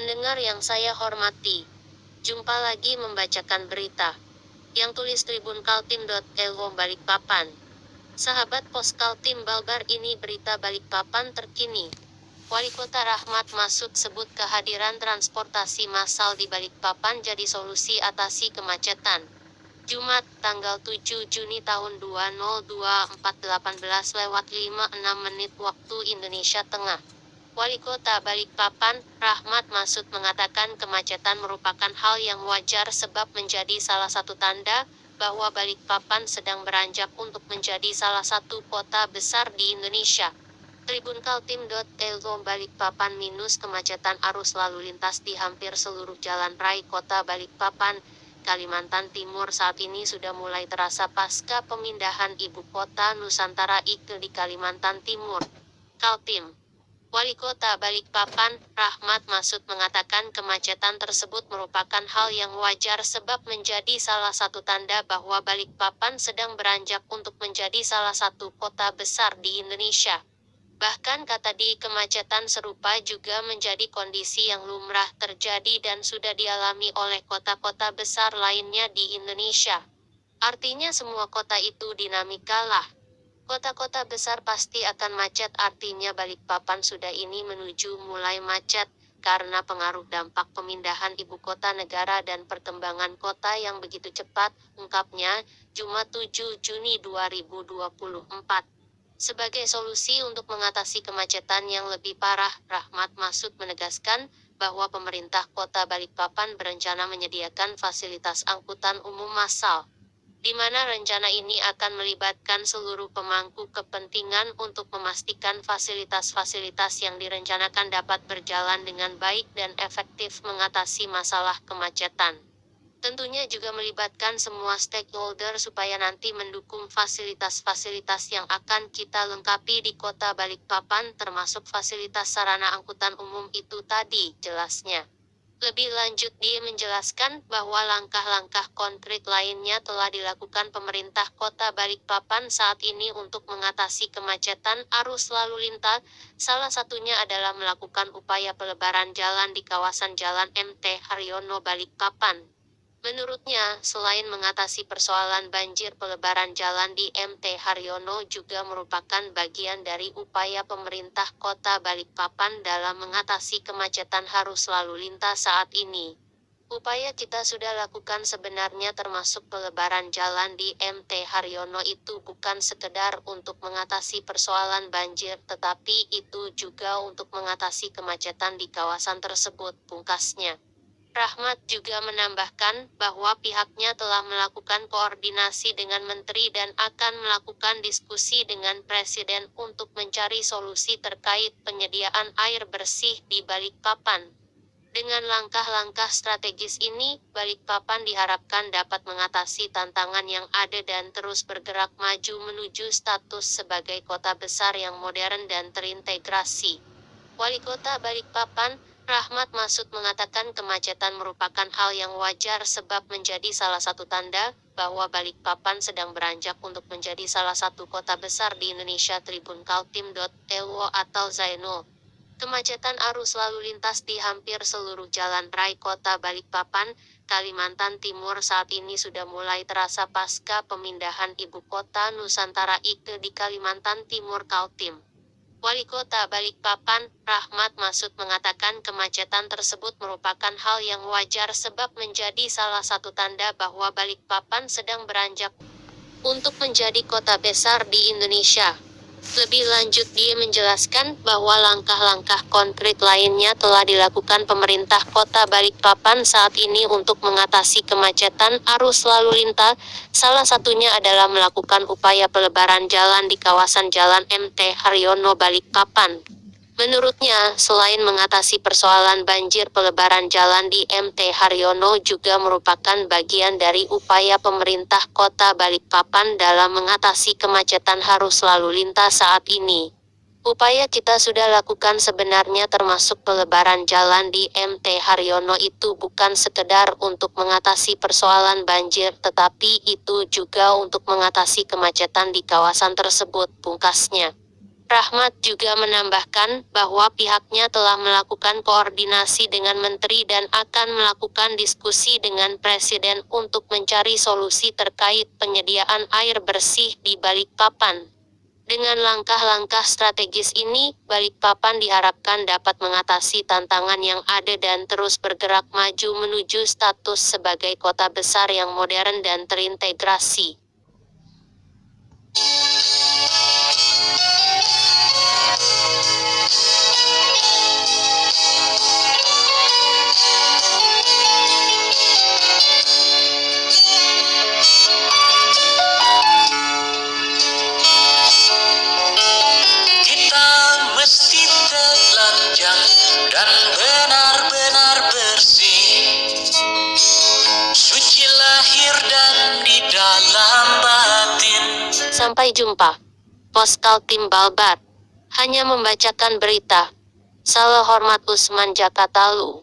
Pendengar yang saya hormati, jumpa lagi membacakan berita yang tulis Tribun Kaltim.elo Balikpapan. Sahabat Pos Kaltim Balbar, ini berita Balikpapan terkini. Wali Kota Rahmat Masud sebut kehadiran transportasi massal di Balikpapan jadi solusi atasi kemacetan. Jumat, tanggal 7 Juni tahun 2024 18:56 waktu Indonesia Tengah. Wali Kota Balikpapan, Rahmat Masud mengatakan kemacetan merupakan hal yang wajar sebab menjadi salah satu tanda bahwa Balikpapan sedang beranjak untuk menjadi salah satu kota besar di Indonesia. Tribun Kaltim.elo Balikpapan minus kemacetan arus lalu lintas di hampir seluruh jalan raya kota Balikpapan, Kalimantan Timur saat ini sudah mulai terasa pasca pemindahan ibu kota Nusantara ke di Kalimantan Timur. Kaltim. Wali Kota Balikpapan, Rahmat Masud mengatakan kemacetan tersebut merupakan hal yang wajar sebab menjadi salah satu tanda bahwa Balikpapan sedang beranjak untuk menjadi salah satu kota besar di Indonesia. Bahkan kata dia, kemacetan serupa juga menjadi kondisi yang lumrah terjadi dan sudah dialami oleh kota-kota besar lainnya di Indonesia. Artinya semua kota itu dinamika lah. Kota-kota besar pasti akan macet, artinya Balikpapan sudah ini menuju mulai macet, karena pengaruh dampak pemindahan ibu kota negara dan perkembangan kota yang begitu cepat, ungkapnya, Jumat 7 Juni 2024. Sebagai solusi untuk mengatasi kemacetan yang lebih parah, Rahmat Masud menegaskan bahwa pemerintah kota Balikpapan berencana menyediakan fasilitas angkutan umum massal, di mana rencana ini akan melibatkan seluruh pemangku kepentingan untuk memastikan fasilitas-fasilitas yang direncanakan dapat berjalan dengan baik dan efektif mengatasi masalah kemacetan. Tentunya juga melibatkan semua stakeholder supaya nanti mendukung fasilitas-fasilitas yang akan kita lengkapi di kota Balikpapan, termasuk fasilitas sarana angkutan umum itu tadi, jelasnya. Lebih lanjut dia menjelaskan bahwa langkah-langkah konkret lainnya telah dilakukan pemerintah kota Balikpapan saat ini untuk mengatasi kemacetan arus lalu lintas, salah satunya adalah melakukan upaya pelebaran jalan di kawasan Jalan MT Haryono Balikpapan. Menurutnya, selain mengatasi persoalan banjir, pelebaran jalan di MT Haryono juga merupakan bagian dari upaya pemerintah kota Balikpapan dalam mengatasi kemacetan arus lalu lintas saat ini. Upaya kita sudah lakukan sebenarnya termasuk pelebaran jalan di MT Haryono itu bukan sekedar untuk mengatasi persoalan banjir, tetapi itu juga untuk mengatasi kemacetan di kawasan tersebut, pungkasnya. Rahmat juga menambahkan bahwa pihaknya telah melakukan koordinasi dengan menteri dan akan melakukan diskusi dengan presiden untuk mencari solusi terkait penyediaan air bersih di Balikpapan. Dengan langkah-langkah strategis ini, Balikpapan diharapkan dapat mengatasi tantangan yang ada dan terus bergerak maju menuju status sebagai kota besar yang modern dan terintegrasi. Wali Kota Balikpapan, Rahmat Masud mengatakan kemacetan merupakan hal yang wajar sebab menjadi salah satu tanda bahwa Balikpapan sedang beranjak untuk menjadi salah satu kota besar di Indonesia. Tribun Kaltim.elo atau Zainul. Kemacetan arus lalu lintas di hampir seluruh jalan raya kota Balikpapan, Kalimantan Timur saat ini sudah mulai terasa pasca pemindahan ibu kota Nusantara ke di Kalimantan Timur. Kaltim. Wali Kota Balikpapan, Rahmat Masud mengatakan kemacetan tersebut merupakan hal yang wajar sebab menjadi salah satu tanda bahwa Balikpapan sedang beranjak untuk menjadi kota besar di Indonesia. Lebih lanjut dia menjelaskan bahwa langkah-langkah konkret lainnya telah dilakukan pemerintah kota Balikpapan saat ini untuk mengatasi kemacetan arus lalu lintas, salah satunya adalah melakukan upaya pelebaran jalan di kawasan Jalan MT Haryono Balikpapan. Menurutnya, selain mengatasi persoalan banjir, pelebaran jalan di MT Haryono juga merupakan bagian dari upaya pemerintah kota Balikpapan dalam mengatasi kemacetan arus lalu lintas saat ini. Upaya kita sudah lakukan sebenarnya termasuk pelebaran jalan di MT Haryono itu bukan sekedar untuk mengatasi persoalan banjir, tetapi itu juga untuk mengatasi kemacetan di kawasan tersebut, pungkasnya. Rahmat juga menambahkan bahwa pihaknya telah melakukan koordinasi dengan menteri dan akan melakukan diskusi dengan Presiden untuk mencari solusi terkait penyediaan air bersih di Balikpapan. Dengan langkah-langkah strategis ini, Balikpapan diharapkan dapat mengatasi tantangan yang ada dan terus bergerak maju menuju status sebagai kota besar yang modern dan terintegrasi. Kita mesti telanjang dan benar-benar bersih, suci lahir dan di dalam batin. Sampai jumpa. Poskal Tim Balbar. Hanya membacakan berita. Salah hormat Usman Jakatalu.